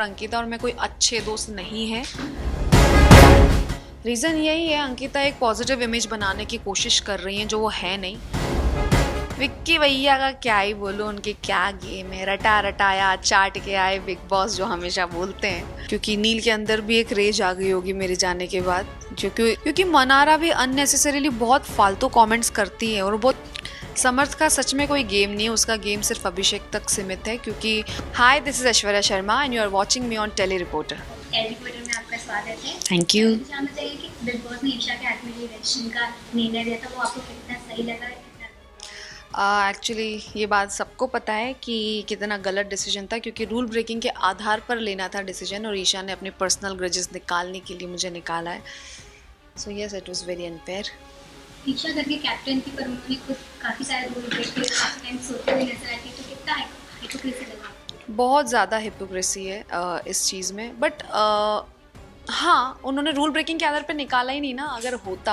अंकिता और मैं कोई अच्छे दोस्त नहीं है। रीज़न यही है, अंकिता एक पॉजिटिव इमेज बनाने की कोशिश कर रही हैं जो वो है नहीं। विक्की भैया का क्या ही बोलूं, उनके क्या गेम है, रटा रटाया चाट के आए बिग बॉस जो हमेशा बोलते हैं। क्योंकि नील के अंदर भी एक रेज आ गई होगी मेरे जाने के बाद, क्योंकि मनारा भी अननेसेसरीली बहुत फालतू कमेंट्स करती है। और बहुत समर्थ का सच में कोई गेम नहीं है, उसका गेम सिर्फ अभिषेक तक सीमित है। क्योंकि hi, this is Aishwarya Sharma and you are watching me on tele reporter. Teleporter में आपका स्वागत है। Thank you. जानना चाहिए कि बिग बॉस ने ईशा के आत्मनिरीक्षण का निर्णय दिया था, वो आपको कितना सही लगा? एक्चुअली ये बात सबको पता है कि कितना गलत डिसीजन था, क्योंकि रूल ब्रेकिंग के आधार पर लेना था डिसीजन और ईशा ने अपने पर्सनल ग्रजेस निकालने के लिए मुझे निकाला है। So yes, it was very unfair. Isha घर के कैप्टन थी, पर उन्होंने खुद काफ़ी सारे रूल ब्रेक किए, काफ़ी टाइम सोते हुए नजर आती है, तो कितना हिपोक्रेसी लगा? बहुत ज़्यादा हिपोक्रेसी है इस चीज़ में। बट हाँ, उन्होंने रूल ब्रेकिंग के आधार पर निकाला ही नहीं ना। अगर होता,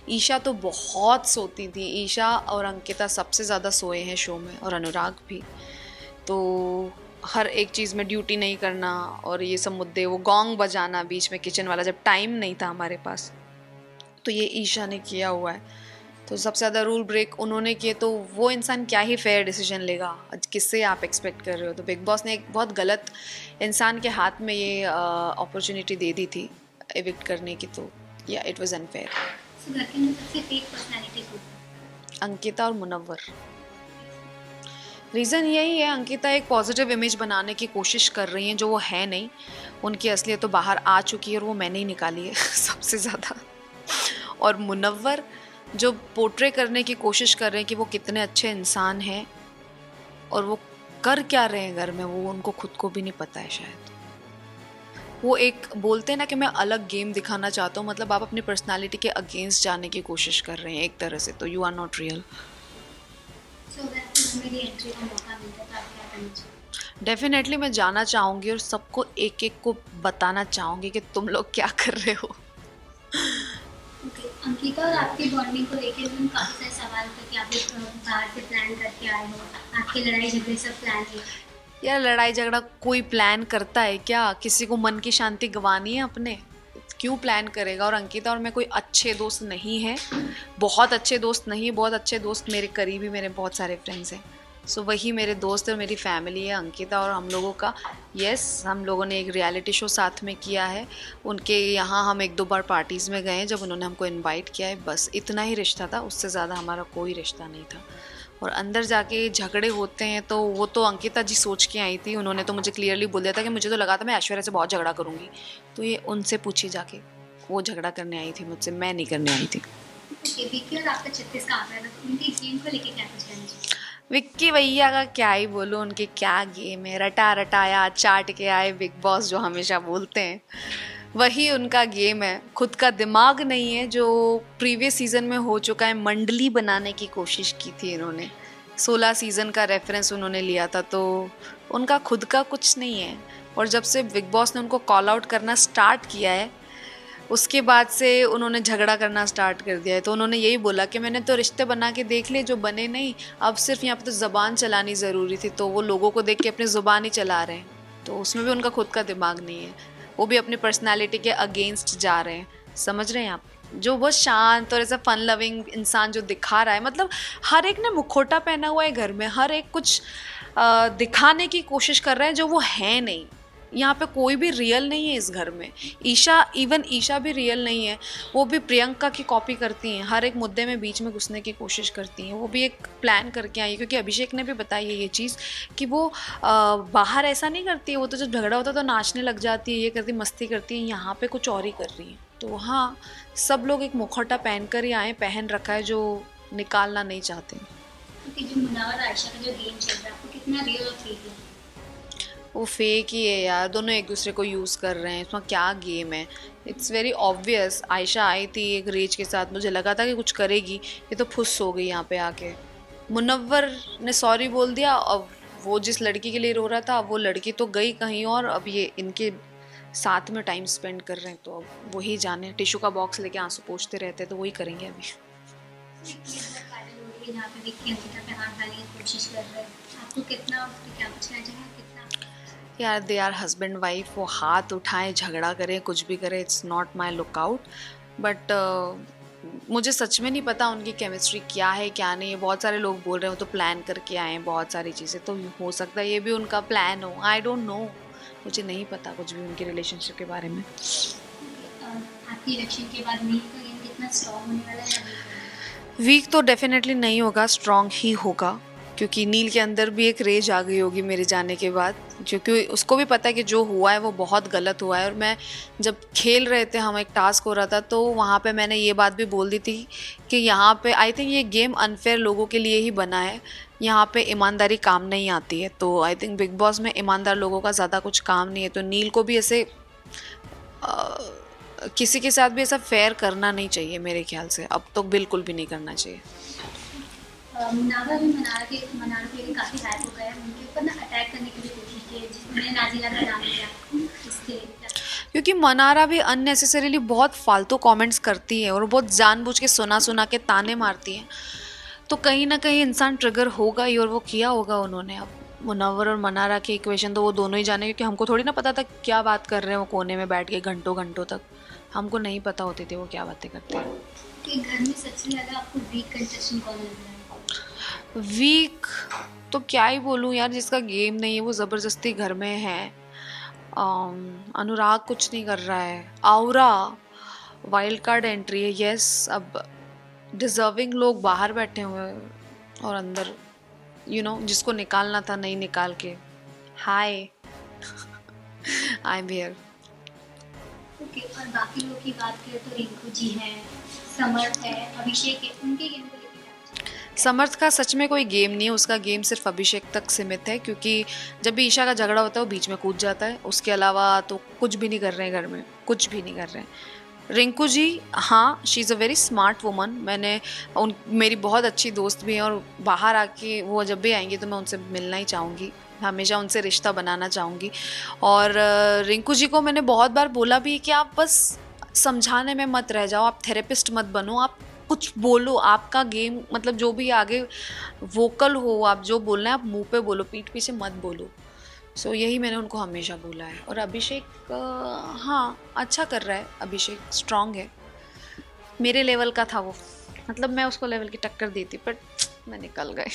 ईशा तो बहुत सोती थी। ईशा और अंकिता सबसे ज़्यादा सोए हैं शो में, और अनुराग भी। तो हर एक चीज़ में ड्यूटी नहीं करना और ये सब मुद्दे, वो गोंग बजाना बीच में किचन वाला, जब टाइम नहीं था हमारे पास, तो ये ईशा ने किया हुआ है। तो सबसे ज़्यादा रूल ब्रेक उन्होंने किए, तो वो इंसान क्या ही फेयर डिसीजन लेगा? किससे आप एक्सपेक्ट कर रहे हो? तो बिग बॉस ने एक बहुत गलत इंसान के हाथ में ये अपॉर्चुनिटी दे दी थी एविक्ट करने की। तो या इट वाज अनफेयर। सो घर के अंदर सबसे फेक पर्सनैलिटी कौन है? अंकिता और मुनव्वर। रीज़न यही है, अंकिता एक पॉजिटिव इमेज बनाने की कोशिश कर रही हैं जो वो है नहीं। उनकी असलियत तो बाहर आ चुकी है और वो मैंने ही निकाली है सबसे ज़्यादा। और मुनव्वर जो पोर्ट्रे करने की कोशिश कर रहे हैं कि वो कितने अच्छे इंसान हैं, और वो कर क्या रहे हैं घर में, वो उनको खुद को भी नहीं पता है शायद। वो एक बोलते हैं ना कि मैं अलग गेम दिखाना चाहता हूँ, मतलब आप अपनी पर्सनालिटी के अगेंस्ट जाने की कोशिश कर रहे हैं एक तरह से, तो यू आर नॉट रियल। सो अगर आपको घर में एंट्री का मौका मिलता है तो आप क्या करना चाहेंगे? डेफिनेटली मैं जाना चाहूँगी और सबको एक एक को बताना चाहूँगी कि तुम लोग क्या कर रहे हो। ओके, अंकिता और आपकी बॉन्डिंग को लेकर भी काफ़ी सारे सवाल थे कि आप लोग बाहर से प्लान करके आए हो, आपके लड़ाई झगड़े सब प्लान है। यार, लड़ाई झगड़ा कोई प्लान करता है क्या? किसी को मन की शांति गंवानी है अपने? क्यों प्लान करेगा? और अंकिता और मैं कोई अच्छे दोस्त नहीं है, बहुत अच्छे दोस्त नहीं। बहुत अच्छे दोस्त मेरे करीबी, मेरे बहुत सारे फ्रेंड्स हैं। सो वही मेरे दोस्त और मेरी फैमिली है, अंकिता और हम लोगों का। यस, हम लोगों ने एक रियलिटी शो साथ में किया है। उनके यहाँ हम एक दो बार पार्टीज़ में गए हैं जब उन्होंने हमको इनवाइट किया है, बस इतना ही रिश्ता था। उससे ज़्यादा हमारा कोई रिश्ता नहीं था। और अंदर जाके झगड़े होते हैं तो वो तो अंकिता जी सोच के आई थी। उन्होंने तो मुझे क्लियरली बोल दिया था कि मुझे तो लगा था मैं ऐश्वर्या से बहुत झगड़ा करूँगी। तो ये उनसे पूछिए जाके, वो झगड़ा करने आई थी मुझसे, मैं नहीं करने आई थी। ओके, विक्की और आपका 36 का आंकड़ा था, तो उनके गेम को लेके क्या कुछ कहना चाहिए? विक्की भैया का क्या ही बोलूं, उनके क्या गेम है, रटा रटाया चाट के आए बिग बॉस जो हमेशा बोलते हैं, वही उनका गेम है। खुद का दिमाग नहीं है, जो प्रीवियस सीजन में हो चुका है। मंडली बनाने की कोशिश की थी इन्होंने, 16 सीजन का रेफरेंस उन्होंने लिया था, तो उनका खुद का कुछ नहीं है। और जब से बिग बॉस ने उनको कॉल आउट करना स्टार्ट किया है, उसके बाद से उन्होंने झगड़ा करना स्टार्ट कर दिया है। तो उन्होंने यही बोला कि मैंने तो रिश्ते बना के देख लिए जो बने नहीं, अब सिर्फ यहाँ पे तो ज़बान चलानी ज़रूरी थी। तो वो लोगों को देख के अपनी ज़ुबान ही चला रहे हैं, तो उसमें भी उनका खुद का दिमाग नहीं है। वो भी अपनी पर्सनैलिटी के अगेंस्ट जा रहे हैं, समझ रहे हैं आप? जो बहुत शांत और ऐसा फन लविंग इंसान जो दिखा रहा है, मतलब हर एक ने मुखौटा पहना हुआ है घर में, हर एक कुछ दिखाने की कोशिश कर रहे हैं जो वो है नहीं। यहाँ पे कोई भी रियल नहीं है इस घर में। ईशा भी रियल नहीं है। वो भी प्रियंका की कॉपी करती हैं, हर एक मुद्दे में बीच में घुसने की कोशिश करती हैं। वो भी एक प्लान करके आई है, क्योंकि अभिषेक ने भी बताई है ये चीज़ कि वो बाहर ऐसा नहीं करती है। वो तो जब झगड़ा होता है तो नाचने लग जाती है, ये करती, मस्ती करती है। यहाँ पे कुछ और ही कर रही है। तो हाँ, सब लोग एक मुखौटा पहन कर ही आए, पहन रखा है, जो निकालना नहीं चाहते। क्योंकि जो मुन्ना और आयशा का जो गेम चल रहा है, आपको कितना रियल और फेक है? वो फेक ही है यार, दोनों एक दूसरे को यूज़ कर रहे हैं। इसमें क्या गेम है? It's very obvious. आयशा आई थी एक रेज के साथ, मुझे लगा था कि कुछ करेगी, ये तो फुस हो गई यहाँ पे आके। मुनव्वर ने सॉरी बोल दिया, अब वो जिस लड़की के लिए रो रहा था वो लड़की तो गई कहीं और, अब ये इनके साथ में टाइम स्पेंड कर रहे हैं। तो अब वही जाने, टिश्यू का बॉक्स लेके आंसू पोंछते रहते हैं, तो वही करेंगे अभी। एक बहुत वायरल हो रही है जहाँ पे विक्की अंकिता पे हाथ डालने की कोशिश कर रहे हैं, आपको कितना उस पर क्या कुछ कहना चाहिए? कितना यार दे आर हस्बैंड वाइफ, वो हाथ उठाएं झगड़ा करें कुछ भी करें, it's not my lookout. But मुझे सच में नहीं पता उनकी केमिस्ट्री क्या है क्या नहीं है। बहुत सारे लोग बोल रहे हो तो प्लान करके आए हैं बहुत सारी चीज़ें, तो हो सकता है ये भी उनका प्लान हो, आई डोंट नो। मुझे नहीं पता कुछ भी उनकी रिलेशनशिप के बारे में। आपकी इलेक्शन के बाद नील का गेम कितना स्ट्रॉन्ग होने वाला है अभी? वीक तो डेफिनेटली नहीं होगा, स्ट्रॉन्ग ही होगा, क्योंकि नील के अंदर भी एक रेज आ गई होगी मेरे जाने के बाद, क्योंकि उसको भी पता है कि जो हुआ है वो बहुत गलत हुआ है। और मैं जब खेल रहे थे, हम एक टास्क हो रहा था, तो वहाँ पे मैंने ये बात भी बोल दी थी कि यहाँ पे आई थिंक ये गेम अनफेयर लोगों के लिए ही बना है, यहाँ पे ईमानदारी काम नहीं आती है। तो आई थिंक बिग बॉस में ईमानदार लोगों का ज़्यादा कुछ काम नहीं है। तो नील को भी ऐसे किसी के साथ भी ऐसा फेयर करना नहीं चाहिए मेरे ख्याल से, अब तो बिल्कुल भी नहीं करना चाहिए। मुनावा भी मनारा के लिए काफ़ी हाइप हो गया है, उनके ऊपर ना अटैक करने की भी कोशिश की है, जिसमें नाजिला का नाम लिया, इसके क्योंकि मनारा भी अननेसेसरीली बहुत फालतू कमेंट्स करती है और बहुत जानबूझ के सुना के ताने मारती है, तो कहीं ना कहीं इंसान ट्रिगर होगा ही, और वो किया होगा उन्होंने। अब मुनव्वर और मनारा की इक्वेशन तो वो दोनों ही जाने, क्योंकि हमको थोड़ी ना पता था क्या बात कर रहे हैं वो कोने में बैठ के घंटों घंटों तक, हमको नहीं पता होती थी वो क्या बातें करते हैं। कि घर में सबसे ज़्यादा आपको वीक कंटेस्टेंट कौन लग रहा है? वीक तो क्या ही बोलूँ यार, जिसका गेम नहीं है वो ज़बरदस्ती घर में है। अनुराग कुछ नहीं कर रहा है, आउरा वाइल्ड कार्ड एंट्री है, यस। अब डिजर्विंग लोग बाहर बैठे हुए हैं और अंदर जिसको निकालना था नहीं निकाल के, हाय आई एम हियर। ओके, और बाकी लोग की बात करें तो रिंकू जी हैं, समर्थ है, अभिषेक है, उनके गेम को लेकर क्या? समर्थ का सच में कोई गेम नहीं है, उसका गेम सिर्फ अभिषेक तक सीमित है, क्योंकि जब भी ईशा का झगड़ा होता है वो बीच में कूद जाता है, उसके अलावा तो कुछ भी नहीं कर रहे हैं घर में, कुछ भी नहीं कर रहे हैं। रिंकू जी, हाँ, she is a very smart woman, मेरी बहुत अच्छी दोस्त भी हैं, और बाहर आके वो जब भी आएंगी तो मैं उनसे मिलना ही चाहूँगी, हमेशा उनसे रिश्ता बनाना चाहूँगी। और रिंकू जी को मैंने बहुत बार बोला भी कि आप बस समझाने में मत रह जाओ, आप थेरेपिस्ट मत बनो, आप कुछ बोलो, आपका गेम मतलब जो भी आगे वोकल हो, आप जो बोलना है आप मुंह पे बोलो, पीठ पीछे मत बोलो। सो यही मैंने उनको हमेशा बोला है। और अभिषेक हाँ अच्छा कर रहा है, अभिषेक स्ट्रांग है, मेरे लेवल का था वो, मतलब मैं उसको लेवल की टक्कर दी थी, बट मैं निकल गई